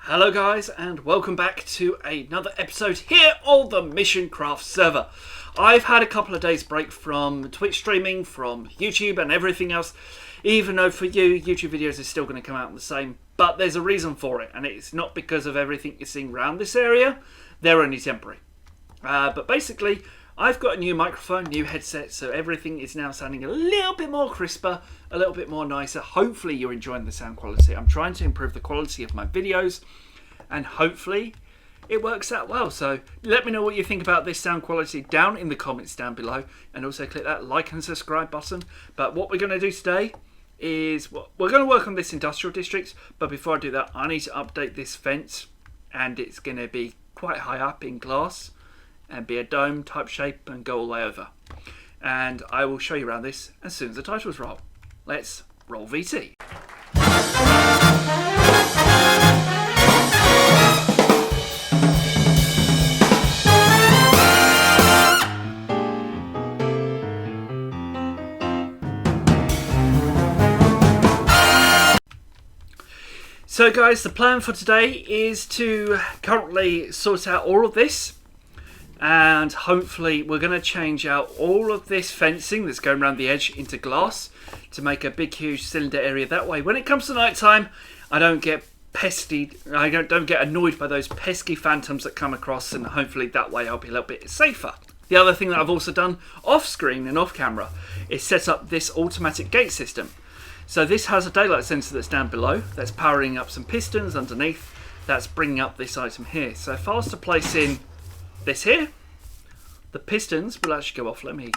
Hello guys, and welcome back to another episode here on the MissionCraft server. I've had a couple of days break from Twitch streaming, from YouTube and everything else, even though for you, YouTube videos are still going to come out the same, but there's a reason for it, and it's not because of everything you're seeing around this area. They're only temporary. But basically, I've got a new microphone, new headset, so everything is now sounding a little bit more crisper, a little bit more nicer. Hopefully you're enjoying the sound quality. I'm trying to improve the quality of my videos, and hopefully it works out well. So let me know what you think about this sound quality down in the comments down below, and also click that like and subscribe button. But what we're going to do today is we're going to work on this industrial district, but before I do that, I need to update this fence, and it's going to be quite high up in glass and be a dome type shape and go all the way over. And I will show you around this as soon as the titles roll. Let's roll VT. So guys, the plan for today is to currently sort out all of this, and hopefully we're going to change out all of this fencing that's going around the edge into glass to make a big huge cylinder area. That way when it comes to night time, I don't get don't get annoyed by those pesky phantoms that come across, and hopefully that way I'll be a little bit safer. The other thing that I've also done off screen and off camera is set up this automatic gate system. So this has a daylight sensor that's down below, that's powering up some pistons underneath, that's bringing up this item here. So if I was to place in this here, the pistons will actually go off. Let me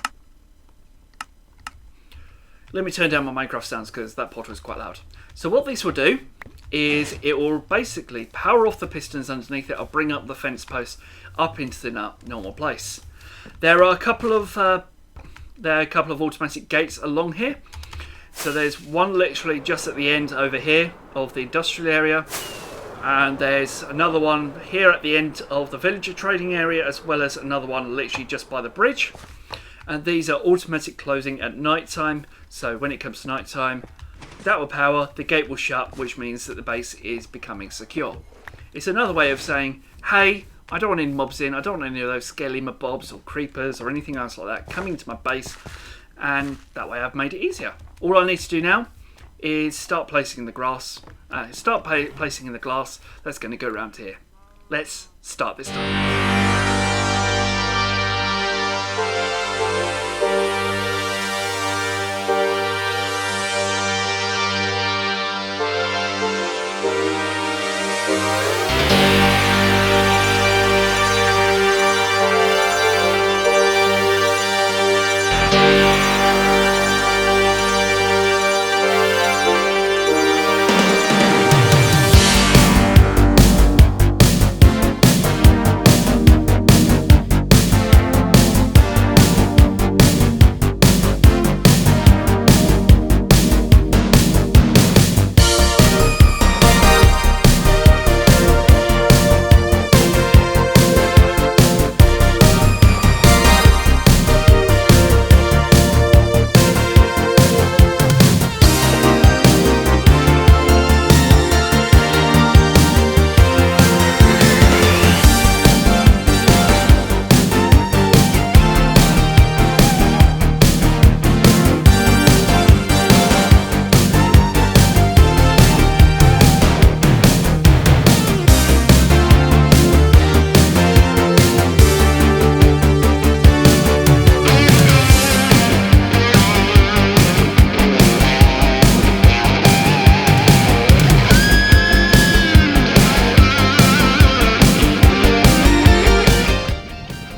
turn down my Minecraft sounds because that pod was quite loud. So what this will do is it will basically power off the pistons underneath it. I'll bring up the fence post up into the normal place. There are a couple of automatic gates along here. So there's one literally just at the end over here of the industrial area, and there's another one here at the end of the villager trading area, as well as another one literally just by the bridge. And these are automatic closing at night time, so when it comes to night time, that will power, the gate will shut, which means that the base is becoming secure. It's another way of saying, hey, I don't want any mobs in, I don't want any of those scaly mobs or creepers or anything else like that coming to my base, and that way I've made it easier. All I need to do now is start placing the grass, placing in the glass that's going to go around here. Let's start this time.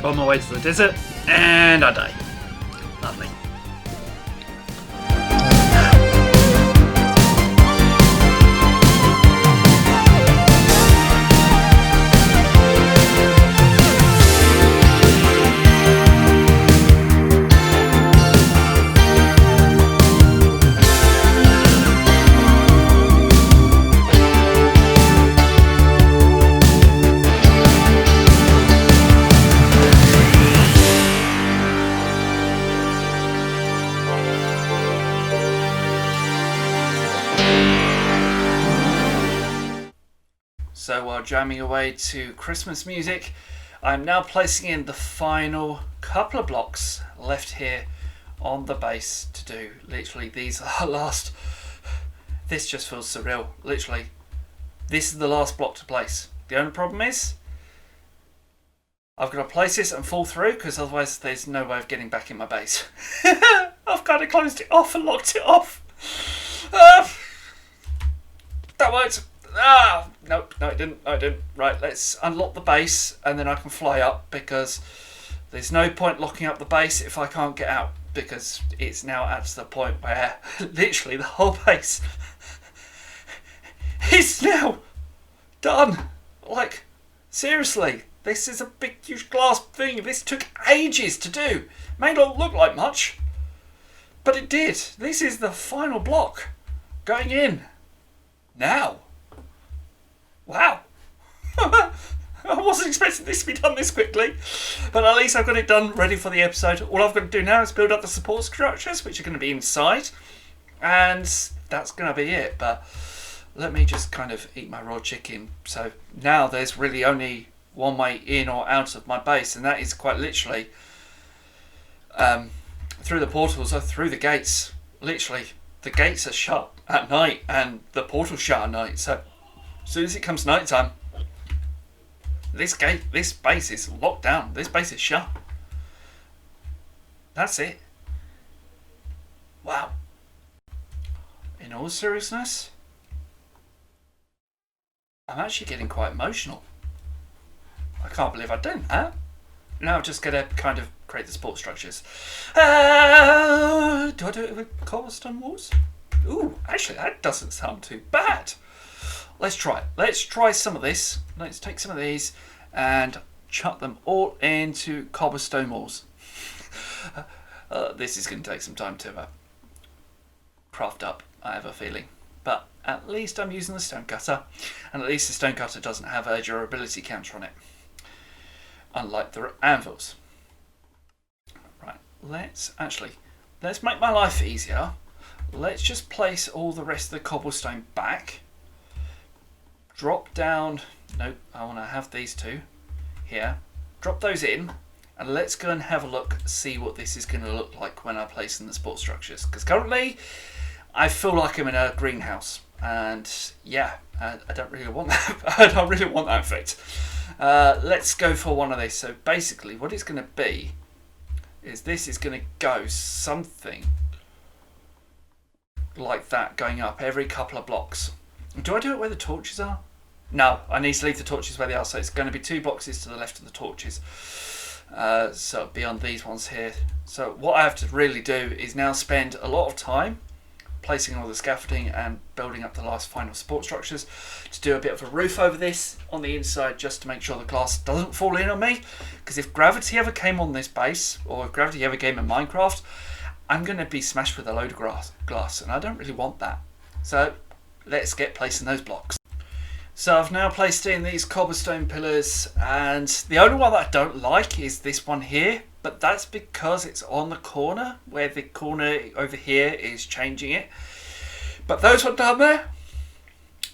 On my way to the desert, and I die. Lovely. So while jamming away to Christmas music, I'm now placing in the final couple of blocks left here on the base to do. Literally, these are last. This just feels surreal. Literally, this is the last block to place. The only problem is I've got to place this and fall through, because otherwise there's no way of getting back in my base. I've kind of closed it off and locked it off. That worked. Nope, no it didn't. No, it didn't. Right, let's unlock the base and then I can fly up, because there's no point locking up the base if I can't get out, because it's now at the point where literally the whole base is now done. Like, seriously, this is a big, huge glass thing. This took ages to do. May not look like much, but it did. This is the final block going in now. Wow. I wasn't expecting this to be done this quickly, but at least I've got it done, ready for the episode. All I've got to do now is build up the support structures, which are going to be inside, and that's going to be it. But let me just kind of eat my raw chicken. So now there's really only one way in or out of my base, and that is quite literally through the portals or through the gates. Literally, the gates are shut at night and the portal's shut at night. So as soon as it comes night time, this base is locked down. This base is shut. That's it. Wow. In all seriousness, I'm actually getting quite emotional. I can't believe I've done that. Now I'm just going to kind of create the support structures. Do I do it with cobblestone walls? Ooh, actually that doesn't sound too bad. Let's try it. Let's try some of this. Let's take some of these and chuck them all into cobblestone walls. This is going to take some time to craft up, I have a feeling. But at least I'm using the stone cutter, and at least the stone cutter doesn't have a durability counter on it, unlike the anvils. Right, let's make my life easier. Let's just place all the rest of the cobblestone back. Drop down, nope, I want to have these two here. Drop those in, and let's go and have a look, see what this is going to look like when I place in the support structures. Because currently, I feel like I'm in a greenhouse, and yeah, I don't really want that. I don't really want that effect. Let's go for one of these. So basically, what it's going to be is this is going to go something like that, going up every couple of blocks. Do I do it where the torches are? No, I need to leave the torches where they are. So it's going to be 2 boxes to the left of the torches. So beyond these ones here. So what I have to really do is now spend a lot of time placing all the scaffolding and building up the last final support structures to do a bit of a roof over this on the inside, just to make sure the glass doesn't fall in on me. Because if gravity ever came on this base, or if gravity ever came in Minecraft, I'm going to be smashed with a load of glass, and I don't really want that. So let's get placing those blocks. So I've now placed in these cobblestone pillars, and the only one that I don't like is this one here, but that's because it's on the corner, where the corner over here is changing it. But those ones down there,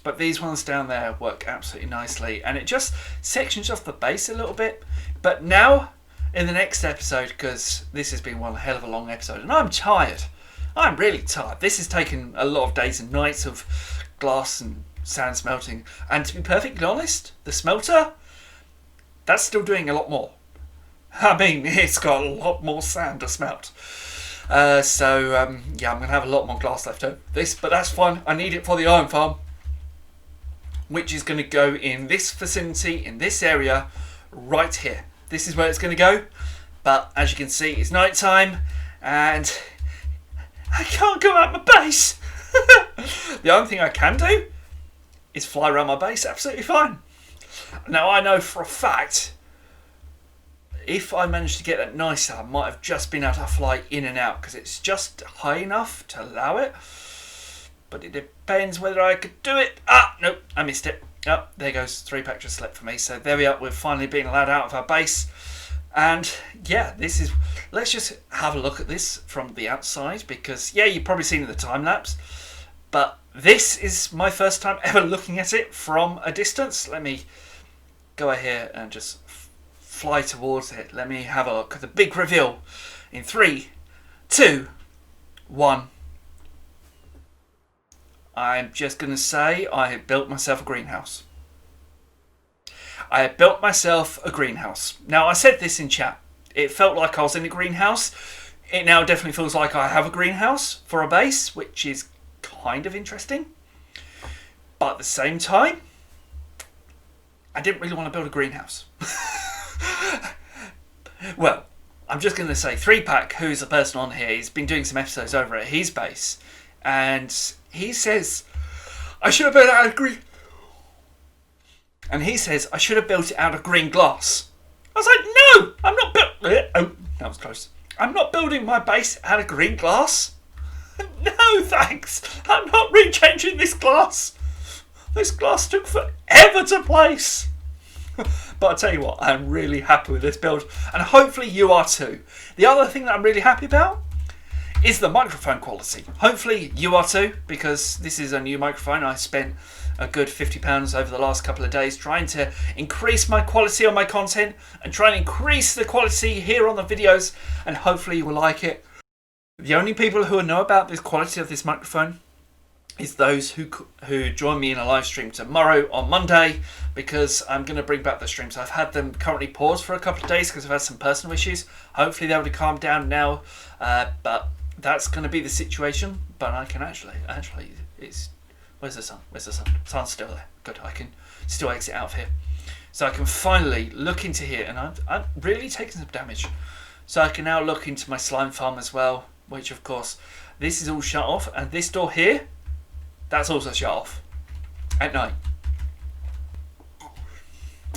but these ones down there work absolutely nicely, and it just sections off the base a little bit. But now, in the next episode, because this has been one hell of a long episode, and I'm tired. I'm really tired. This has taken a lot of days and nights of glass and sand smelting, and to be perfectly honest, the smelter, that's still doing a lot more. I mean, it's got a lot more sand to smelt. Yeah, I'm going to have a lot more glass left over this, but that's fine. I need it for the iron farm, which is going to go in this vicinity, in this area, right here. This is where it's going to go, but as you can see, it's night time, and I can't go out my base. The only thing I can do is fly around my base absolutely fine. Now I know for a fact, if I managed to get that nicer, I might have just been able to fly in and out, because it's just high enough to allow it. But it depends whether I could do it. Nope, I missed it. There goes 3 packs of slept for me. So there we are, we're finally being allowed out of our base. And yeah, let's just have a look at this from the outside, because yeah, you've probably seen in the time lapse, but this is my first time ever looking at it from a distance. Let me go ahead and just fly towards it. Let me have a look at the big reveal in 3, 2, 1. I'm just going to say I have built myself a greenhouse. I have built myself a greenhouse. Now, I said this in chat. It felt like I was in a greenhouse. It now definitely feels like I have a greenhouse for a base, which is kind of interesting. But at the same time, I didn't really want to build a greenhouse. Well, I'm just going to say 3Pack, who's a person on here, he's been doing some episodes over at his base. And he says, I should have built it out of green. And he says, I should have built it out of green glass. I was like, no, I'm not built. Oh, that was close. I'm not building my base out of green glass. No, thanks. I'm not rechanging this glass. This glass took forever to place. But I'll tell you what, I'm really happy with this build. And hopefully you are too. The other thing that I'm really happy about is the microphone quality. Hopefully you are too, because this is a new microphone. I spent a good £50 over the last couple of days trying to increase my quality on my content and try and increase the quality here on the videos, and hopefully you will like it. The only people who will know about this quality of this microphone is those who join me in a live stream tomorrow on Monday, because I'm going to bring back the streams. I've had them currently paused for a couple of days because I've had some personal issues. Hopefully they will calm down now, but that's going to be the situation. But I can actually, it's... Where's the sun? Where's the sun? Sun's still there. Good, I can still exit out of here. So I can finally look into here, and I'm really taking some damage. So I can now look into my slime farm as well, which of course, this is all shut off, and this door here, that's also shut off at night.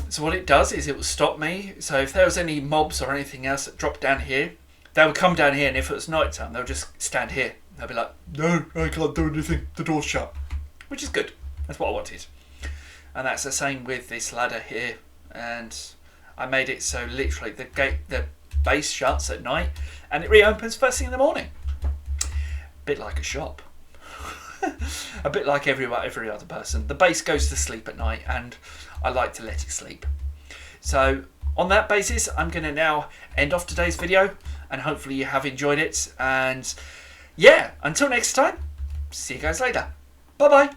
So what it does is it will stop me. So if there was any mobs or anything else that dropped down here, they would come down here, and if it was night time, they'll just stand here. They'll be like, no, I can't do anything, the door's shut. Which is good. That's what I wanted. And that's the same with this ladder here. And I made it so literally the base shuts at night and it reopens first thing in the morning. Bit like a shop. A bit like every other person. The base goes to sleep at night and I like to let it sleep. So on that basis, I'm going to now end off today's video, and hopefully you have enjoyed it. And yeah, until next time, see you guys later. Bye-bye.